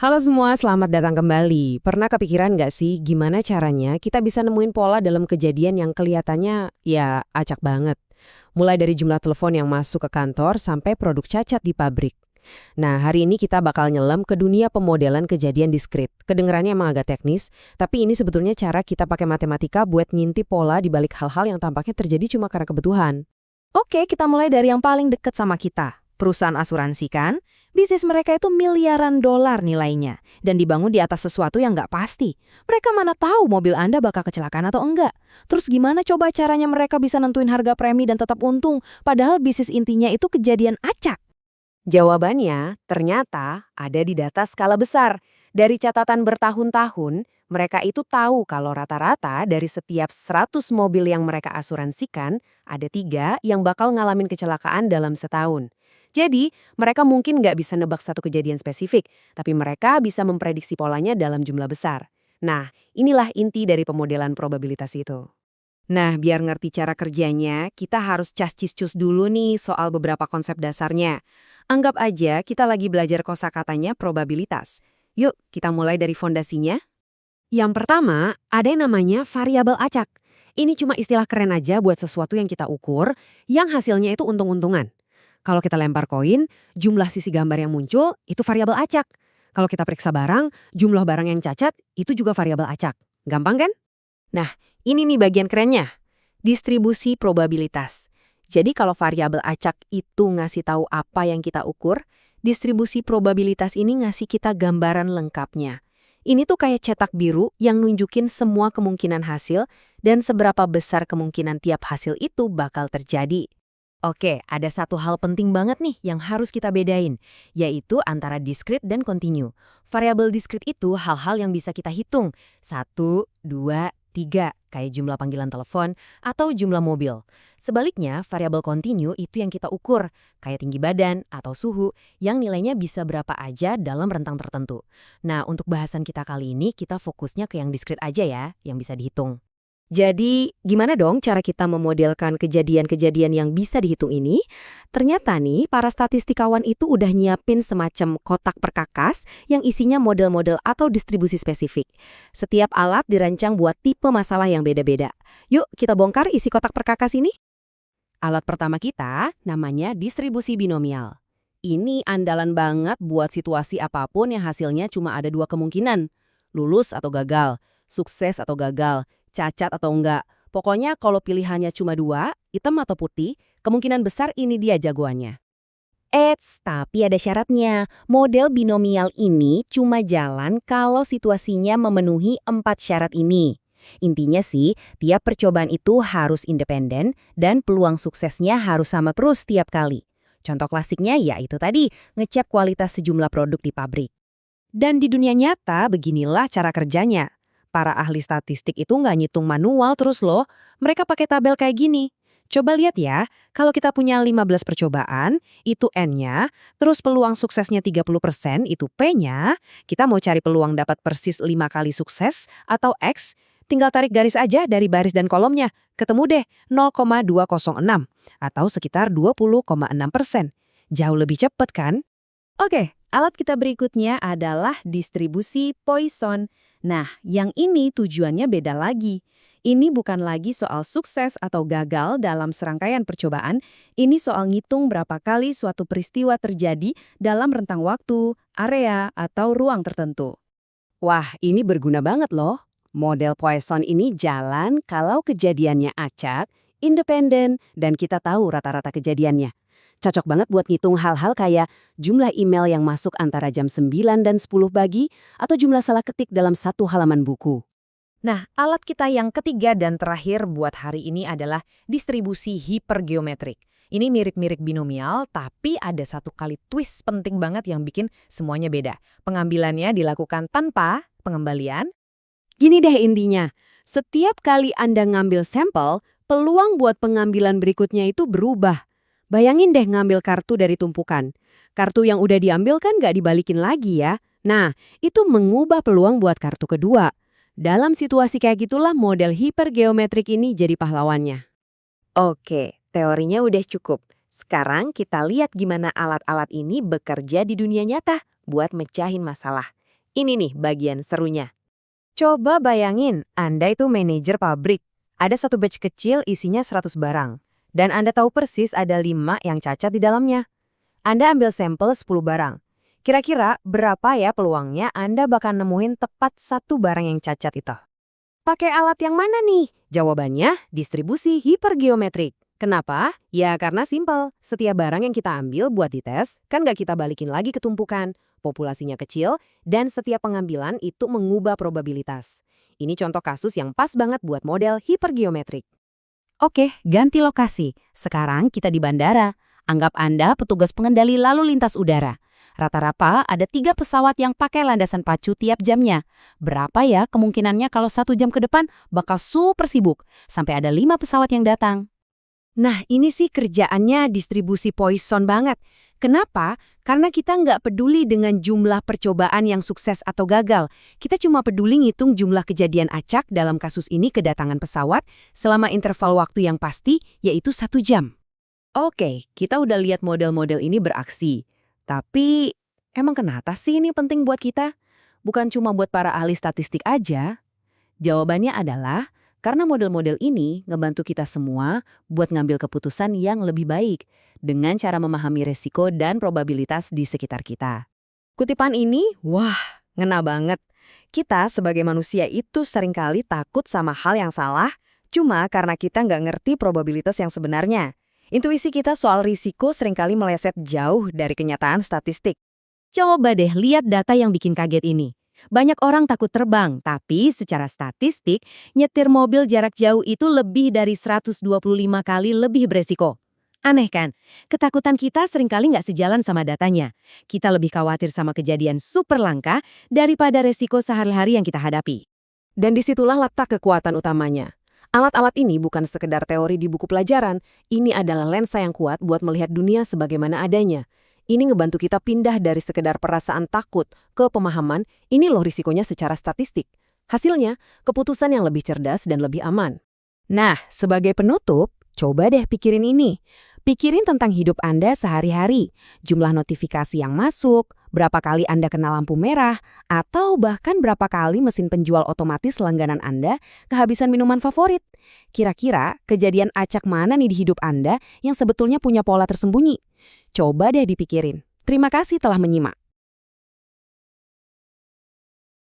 Halo semua, selamat datang kembali. Pernah kepikiran nggak sih gimana caranya kita bisa nemuin pola dalam kejadian yang kelihatannya ya acak banget? Mulai dari jumlah telepon yang masuk ke kantor sampai produk cacat di pabrik. Nah, hari ini kita bakal nyelam ke dunia pemodelan kejadian diskrit. Kedengarannya emang agak teknis, tapi ini sebetulnya cara kita pakai matematika buat ngintip pola di balik hal-hal yang tampaknya terjadi cuma karena kebutuhan. Oke, kita mulai dari yang paling dekat sama kita. Perusahaan asuransi kan? Bisnis mereka itu miliaran dolar nilainya. Dan dibangun di atas sesuatu yang nggak pasti. Mereka mana tahu mobil Anda bakal kecelakaan atau enggak? Terus gimana coba caranya mereka bisa nentuin harga premi dan tetap untung? Padahal bisnis intinya itu kejadian acak. Jawabannya ternyata ada di data skala besar. Dari catatan bertahun-tahun, mereka itu tahu kalau rata-rata dari setiap 100 mobil yang mereka asuransikan, ada 3 yang bakal ngalamin kecelakaan dalam setahun. Jadi, mereka mungkin nggak bisa nebak satu kejadian spesifik, tapi mereka bisa memprediksi polanya dalam jumlah besar. Nah, inilah inti dari pemodelan probabilitas itu. Nah, biar ngerti cara kerjanya, kita harus cas-cis-cus dulu nih soal beberapa konsep dasarnya. Anggap aja kita lagi belajar kosakatanya probabilitas. Yuk, kita mulai dari fondasinya. Yang pertama, ada yang namanya variabel acak. Ini cuma istilah keren aja buat sesuatu yang kita ukur, yang hasilnya itu untung-untungan. Kalau kita lempar koin, jumlah sisi gambar yang muncul itu variabel acak. Kalau kita periksa barang, jumlah barang yang cacat itu juga variabel acak. Gampang kan? Nah, ini nih bagian kerennya. Distribusi probabilitas. Jadi kalau variabel acak itu ngasih tahu apa yang kita ukur, distribusi probabilitas ini ngasih kita gambaran lengkapnya. Ini tuh kayak cetak biru yang nunjukin semua kemungkinan hasil dan seberapa besar kemungkinan tiap hasil itu bakal terjadi. Oke, ada satu hal penting banget nih yang harus kita bedain, yaitu antara diskrit dan kontinu. Variabel diskrit itu hal-hal yang bisa kita hitung. 1, 2, 3, kayak jumlah panggilan telepon atau jumlah mobil. Sebaliknya, variabel kontinu itu yang kita ukur, kayak tinggi badan atau suhu, yang nilainya bisa berapa aja dalam rentang tertentu. Nah, untuk bahasan kita kali ini, kita fokusnya ke yang diskrit aja ya, yang bisa dihitung. Jadi, gimana dong cara kita memodelkan kejadian-kejadian yang bisa dihitung ini? Ternyata nih, para statistikawan itu udah nyiapin semacam kotak perkakas yang isinya model-model atau distribusi spesifik. Setiap alat dirancang buat tipe masalah yang beda-beda. Yuk, kita bongkar isi kotak perkakas ini. Alat pertama kita namanya distribusi binomial. Ini andalan banget buat situasi apapun yang hasilnya cuma ada 2 kemungkinan. Lulus atau gagal, sukses atau gagal, cacat atau enggak. Pokoknya kalau pilihannya cuma 2, hitam atau putih, kemungkinan besar ini dia jagoannya. Eits, tapi ada syaratnya. Model binomial ini cuma jalan kalau situasinya memenuhi 4 syarat ini. Intinya sih, tiap percobaan itu harus independen dan peluang suksesnya harus sama terus tiap kali. Contoh klasiknya yaitu tadi, ngecek kualitas sejumlah produk di pabrik. Dan di dunia nyata, beginilah cara kerjanya. Para ahli statistik itu nggak ngitung manual terus loh, mereka pakai tabel kayak gini. Coba lihat ya, kalau kita punya 15 percobaan, itu N-nya, terus peluang suksesnya 30%, itu P-nya, kita mau cari peluang dapat persis 5 kali sukses atau X, tinggal tarik garis aja dari baris dan kolomnya, ketemu deh 0,206, atau sekitar 20,6%. Jauh lebih cepat kan? Oke, alat kita berikutnya adalah distribusi Poisson. Nah, yang ini tujuannya beda lagi. Ini bukan lagi soal sukses atau gagal dalam serangkaian percobaan, ini soal ngitung berapa kali suatu peristiwa terjadi dalam rentang waktu, area, atau ruang tertentu. Wah, ini berguna banget loh. Model Poisson ini jalan kalau kejadiannya acak, independen, dan kita tahu rata-rata kejadiannya. Cocok banget buat ngitung hal-hal kayak jumlah email yang masuk antara jam 9 dan 10 pagi atau jumlah salah ketik dalam satu halaman buku. Nah, alat kita yang ketiga dan terakhir buat hari ini adalah distribusi hipergeometrik. Ini mirip-mirip binomial, tapi ada satu kali twist penting banget yang bikin semuanya beda. Pengambilannya dilakukan tanpa pengembalian. Gini deh intinya, setiap kali Anda ngambil sampel, peluang buat pengambilan berikutnya itu berubah. Bayangin deh ngambil kartu dari tumpukan. Kartu yang udah diambil kan nggak dibalikin lagi ya. Nah, itu mengubah peluang buat kartu kedua. Dalam situasi kayak gitulah model hipergeometrik ini jadi pahlawannya. Oke, teorinya udah cukup. Sekarang kita lihat gimana alat-alat ini bekerja di dunia nyata buat mecahin masalah. Ini nih bagian serunya. Coba bayangin, Anda itu manajer pabrik. Ada satu batch kecil isinya 100 barang. Dan Anda tahu persis ada 5 yang cacat di dalamnya. Anda ambil sampel 10 barang. Kira-kira berapa ya peluangnya Anda bakal nemuin tepat satu barang yang cacat itu? Pakai alat yang mana nih? Jawabannya, distribusi hipergeometrik. Kenapa? Ya karena simpel. Setiap barang yang kita ambil buat dites, kan nggak kita balikin lagi ke tumpukan. Populasinya kecil, dan setiap pengambilan itu mengubah probabilitas. Ini contoh kasus yang pas banget buat model hipergeometrik. Oke, ganti lokasi. Sekarang kita di bandara. Anggap Anda petugas pengendali lalu lintas udara. Rata-rata ada 3 pesawat yang pakai landasan pacu tiap jamnya. Berapa ya kemungkinannya kalau 1 jam ke depan bakal super sibuk, sampai ada 5 pesawat yang datang? Nah, ini sih kerjaannya distribusi Poisson banget. Kenapa? Karena kita nggak peduli dengan jumlah percobaan yang sukses atau gagal. Kita cuma peduli ngitung jumlah kejadian acak dalam kasus ini kedatangan pesawat selama interval waktu yang pasti, yaitu 1 jam. Oke, kita udah lihat model-model ini beraksi. Tapi, emang kenapa sih ini penting buat kita? Bukan cuma buat para ahli statistik aja. Jawabannya adalah karena model-model ini ngebantu kita semua buat ngambil keputusan yang lebih baik dengan cara memahami resiko dan probabilitas di sekitar kita. Kutipan ini, wah, ngena banget. Kita sebagai manusia itu seringkali takut sama hal yang salah cuma karena kita nggak ngerti probabilitas yang sebenarnya. Intuisi kita soal risiko seringkali meleset jauh dari kenyataan statistik. Coba deh lihat data yang bikin kaget ini. Banyak orang takut terbang, tapi secara statistik, nyetir mobil jarak jauh itu lebih dari 125 kali lebih beresiko. Aneh kan? Ketakutan kita seringkali nggak sejalan sama datanya. Kita lebih khawatir sama kejadian super langka daripada resiko sehari-hari yang kita hadapi. Dan disitulah letak kekuatan utamanya. Alat-alat ini bukan sekedar teori di buku pelajaran, ini adalah lensa yang kuat buat melihat dunia sebagaimana adanya. Ini ngebantu kita pindah dari sekedar perasaan takut ke pemahaman, ini loh risikonya secara statistik. Hasilnya, keputusan yang lebih cerdas dan lebih aman. Nah, sebagai penutup, coba deh pikirin ini. Pikirin tentang hidup Anda sehari-hari, jumlah notifikasi yang masuk, berapa kali Anda kena lampu merah, atau bahkan berapa kali mesin penjual otomatis langganan Anda kehabisan minuman favorit. Kira-kira kejadian acak mana nih di hidup Anda yang sebetulnya punya pola tersembunyi? Coba deh dipikirin. Terima kasih telah menyimak.